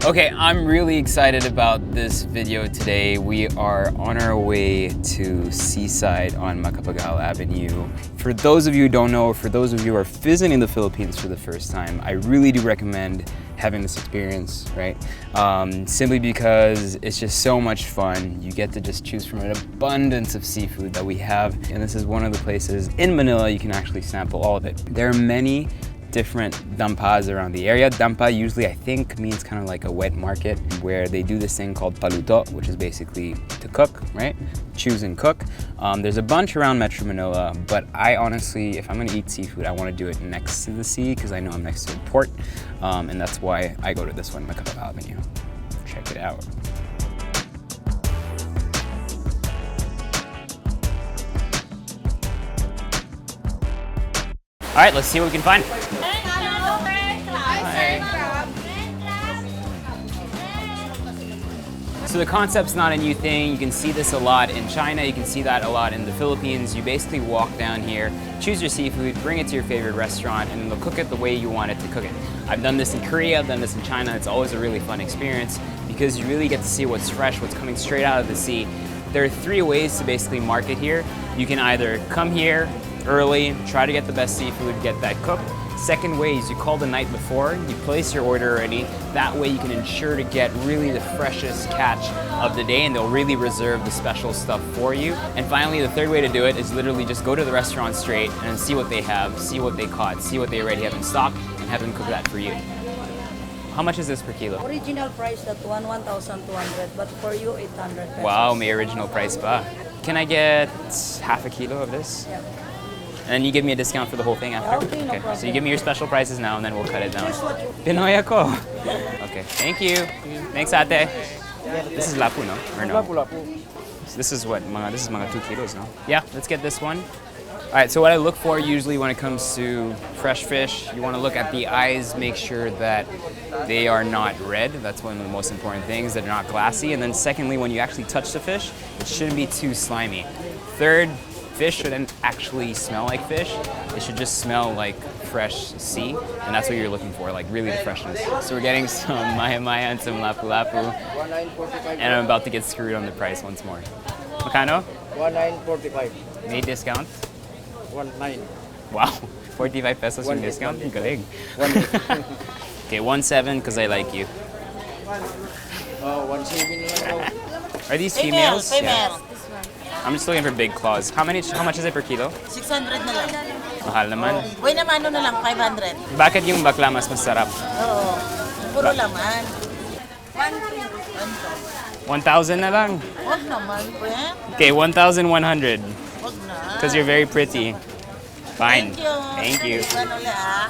Okay, I'm really excited about this video today. We are on our way to Seaside on Macapagal Avenue. For those of you who don't know, for those of you who are visiting the Philippines for the first time, I really do recommend having this experience, right? Simply because it's just so much fun. You get to just choose from an abundance of seafood that we have. And this is one of the places in Manila you can actually sample all of it. There are many different dampas around the area. Dampa usually, I think, means kind of like a wet market where they do this thing called paluto, which is basically to cook, right? Choose and cook. There's a bunch around Metro Manila, but I honestly, if I'm gonna eat seafood, I wanna do it next to the sea because I know I'm next to a port, and that's why I go to this one, Macapagal Avenue. Check it out. All right, let's see what we can find. So the concept's not a new thing. You can see this a lot in China. You can see that a lot in the Philippines. You basically walk down here, choose your seafood, bring it to your favorite restaurant, and they'll cook it the way you want it to cook it. I've done this in Korea, I've done this in China. It's always a really fun experience because you really get to see what's fresh, what's coming straight out of the sea. There are 3 ways to basically market here. You can either come here early, try to get the best seafood, get that cooked. Second way is you call the night before, you place your order already. That way you can ensure to get really the freshest catch of the day and they'll really reserve the special stuff for you. And finally, the third way to do it is literally just go to the restaurant straight and see what they have, see what they caught, see what they already have in stock and have them cook that for you. How much is this per kilo? Original price that 1,200, but for you 800 pesos. Wow, may original price pa. Can I get half a kilo of this? Yeah. And then you give me a discount for the whole thing after? Okay, no problem. So you give me your special prices now and then we'll cut it down. Pinoy ako. Okay, thank you. Thanks, ate. This is lapu, no? Or no? Lapu. So this is what? This is mga 2 kilos, no? Yeah, let's get this one. All right, so what I look for usually when it comes to fresh fish, you want to look at the eyes, make sure that they are not red. That's one of the most important things, that they're not glassy. And then secondly, when you actually touch the fish, it shouldn't be too slimy. Third, fish shouldn't actually smell like fish. It should just smell like fresh sea, and that's what you're looking for, like really the freshness. So we're getting some maya-maya and some lapu-lapu, and I'm about to get screwed on the price once more. Makano? 1945. May discount? 19. Wow, 45 pesos yung discount? Galing. Okay, 17 because I like you. 17. Are these females? Female. Yeah. I'm just looking for big claws. How much is it per kilo? 600 na lang. Mahal naman. Uy naman, ano na lang, 500. Bakit yung bakla mas masarap? Oo. Puro laman. 1,000 na lang. Huwag naman, friend. Okay, 1,100. Huwag na. Because you're very pretty. Fine. Thank you.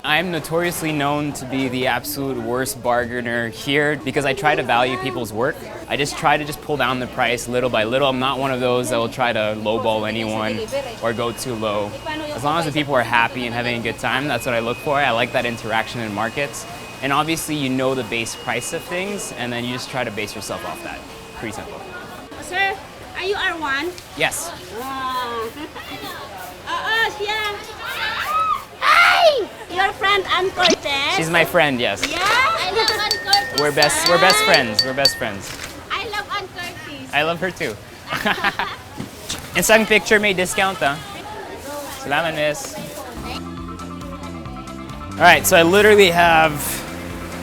I'm notoriously known to be the absolute worst bargainer here because I try to value people's work. I just try to pull down the price little by little. I'm not one of those that will try to lowball anyone or go too low. As long as the people are happy and having a good time, that's what I look for. I like that interaction in markets. And obviously you know the base price of things and then you just try to base yourself off that. Pretty simple. Sir, are you Erwan? Yes. Yeah. Hi! Your friend Ann Cortez? She's my friend, yes. Yeah? I love Ann Cortez. We're best friends. We're best friends. I love Ann Cortez. I love her too. Isang picture may discount, ah. Salamat, miss. All right, so I literally have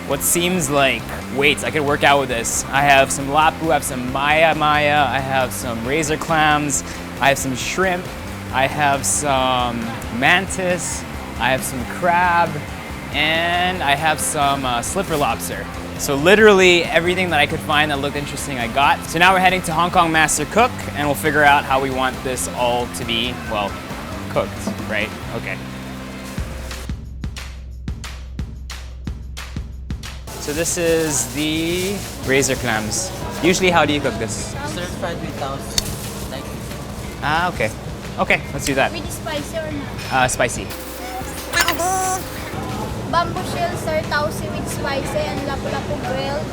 what seems like weights. I could work out with this. I have some lapu, I have some maya, I have some razor clams, I have some shrimp, I have some mantis, I have some crab, and I have some slipper lobster. So literally everything that I could find that looked interesting I got. So now we're heading to Hong Kong Master Cook and we'll figure out how we want this all to be, well, cooked, right? Okay. So this is the razor clams. Usually how do you cook this? Stir-fried without like Ah, okay. Okay, let's do that. With spicy or not? Spicy. Bamboo shell, sir, tausi with spicy and lapu-lapu grilled,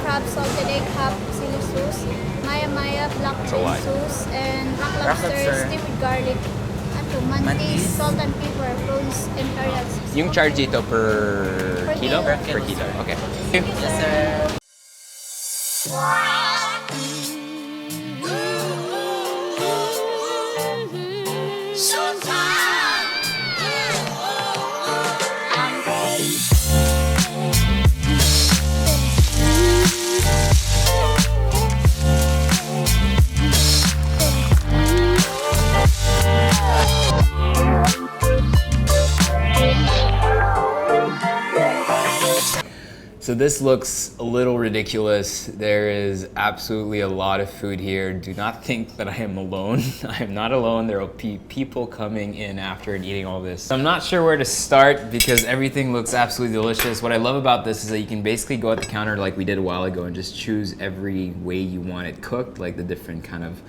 crab salted egg, half chili sauce, maya-maya, black bean sauce, and rock lobster steamed with garlic. Mantis, salt and pepper, prawns, and carrots. Yung charge dito per kilo? Per kilo, okay. Yes, sir. So this looks a little ridiculous. There is absolutely a lot of food here. Do not think that I am alone. I am not alone. There will be people coming in after and eating all this. I'm not sure where to start because everything looks absolutely delicious. What I love about this is that you can basically go at the counter like we did a while ago and just choose every way you want it cooked, like the different kind of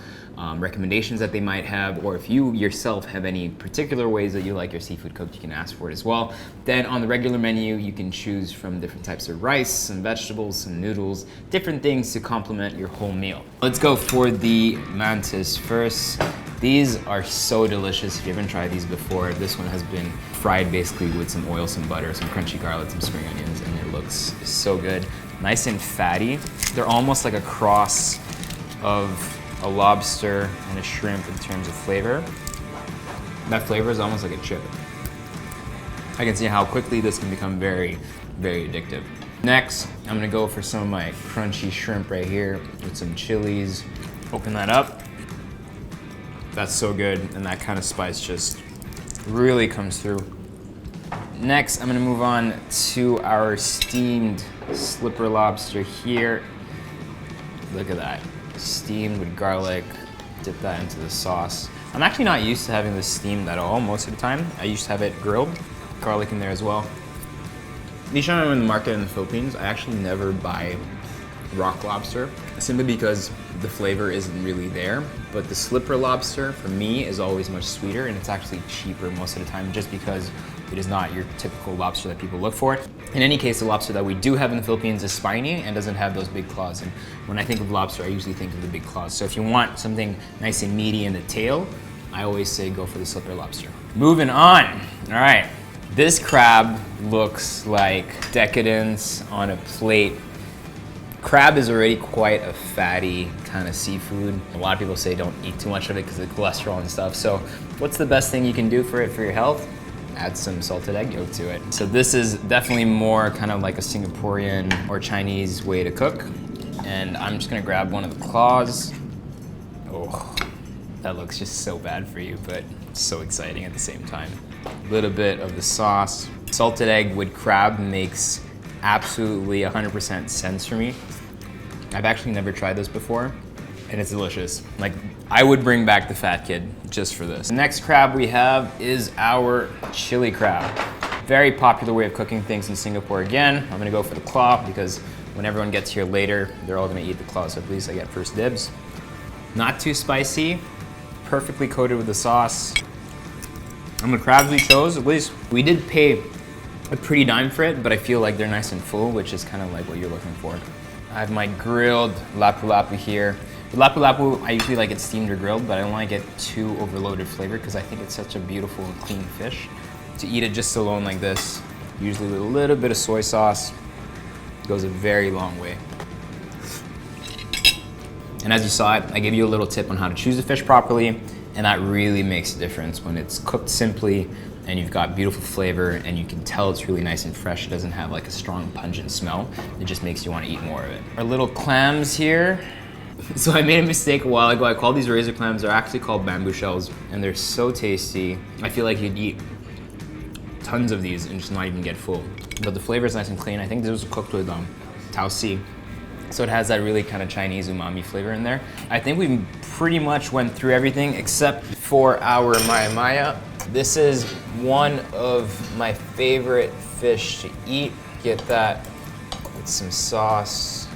recommendations that they might have, or if you yourself have any particular ways that you like your seafood cooked, you can ask for it as well. Then on the regular menu, you can choose from different types of rice, some vegetables, some noodles, different things to complement your whole meal. Let's go for the mantis first. These are so delicious. If you haven't tried these before, this one has been fried basically with some oil, some butter, some crunchy garlic, some spring onions, and it looks so good. Nice and fatty. They're almost like a cross of a lobster and a shrimp in terms of flavor. That flavor is almost like a chip. I can see how quickly this can become very, very addictive. Next, I'm gonna go for some of my crunchy shrimp right here with some chilies. Open that up. That's so good, and that kind of spice just really comes through. Next, I'm gonna move on to our steamed slipper lobster here. Look at that. Steamed with garlic, dip that into the sauce. I'm actually not used to having this steamed at all most of the time. I used to have it grilled, garlic in there as well. Each time I'm in the market in the Philippines, I actually never buy rock lobster, simply because the flavor isn't really there. But the slipper lobster, for me, is always much sweeter, and it's actually cheaper most of the time just because it is not your typical lobster that people look for. In any case, the lobster that we do have in the Philippines is spiny and doesn't have those big claws. And when I think of lobster, I usually think of the big claws. So if you want something nice and meaty in the tail, I always say go for the slipper lobster. Moving on. All right. This crab looks like decadence on a plate. Crab is already quite a fatty kind of seafood. A lot of people say don't eat too much of it because of the cholesterol and stuff. So what's the best thing you can do for it for your health? Add some salted egg yolk to it. So this is definitely more kind of like a Singaporean or Chinese way to cook. And I'm just gonna grab one of the claws. Oh, that looks just so bad for you, but so exciting at the same time. A little bit of the sauce. Salted egg with crab makes absolutely 100% sense for me. I've actually never tried this before, and it's delicious. Like, I would bring back the fat kid just for this. The next crab we have is our chili crab. Very popular way of cooking things in Singapore again. I'm gonna go for the claw because when everyone gets here later, they're all gonna eat the claw, so at least I get first dibs. Not too spicy, perfectly coated with the sauce. And the crabs we chose, at least we did pay a pretty dime for it, but I feel like they're nice and full, which is kind of like what you're looking for. I have my grilled lapu-lapu here. The lapu-lapu, I usually like it steamed or grilled, but I don't like it too overloaded flavor because I think it's such a beautiful and clean fish. To eat it just alone like this, usually with a little bit of soy sauce, goes a very long way. And as you saw it, I gave you a little tip on how to choose the fish properly, and that really makes a difference when it's cooked simply and you've got beautiful flavor and you can tell it's really nice and fresh. It doesn't have like a strong pungent smell. It just makes you want to eat more of it. Our little clams here. So I made a mistake a while ago. I called these razor clams. They're actually called bamboo shells and they're so tasty. I feel like you'd eat tons of these and just not even get full. But the flavor is nice and clean. I think this was cooked with tau si. So it has that really kind of Chinese umami flavor in there. I think we pretty much went through everything except for our maya. This is one of my favorite fish to eat. Get that with some sauce.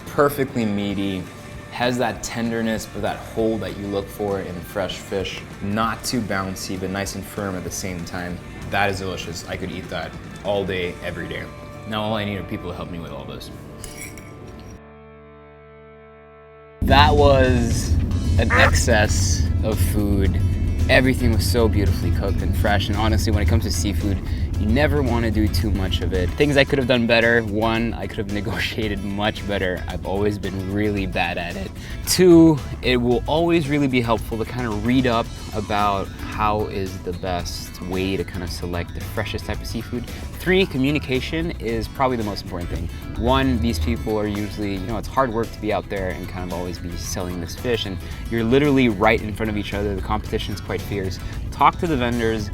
Perfectly meaty. Has that tenderness, but that hold that you look for in fresh fish. Not too bouncy, but nice and firm at the same time. That is delicious. I could eat that all day, every day. Now all I need are people to help me with all this. That was an excess of food. Everything was so beautifully cooked and fresh, and honestly, when it comes to seafood, You never want to do too much of it. Things I could have done better. One, I could have negotiated much better. I've always been really bad at it. Two, it will always really be helpful to kind of read up about how is the best way to kind of select the freshest type of seafood. Three, communication is probably the most important thing. One, these people are usually, you know, it's hard work to be out there and kind of always be selling this fish, and you're literally right in front of each other. The competition is quite fierce. Talk to the vendors.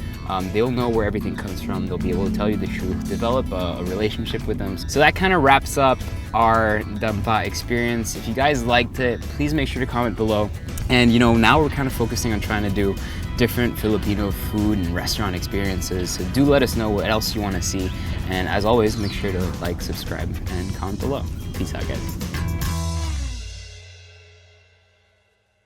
They'll know where everything comes from. They'll be able to tell you the truth. Develop a relationship with them. So that kind of wraps up our Dampas experience. If you guys liked it, please make sure to comment below. And you know, now we're kind of focusing on trying to do different Filipino food and restaurant experiences. So do let us know what else you want to see. And as always, make sure to like, subscribe, and comment below. Peace out, guys.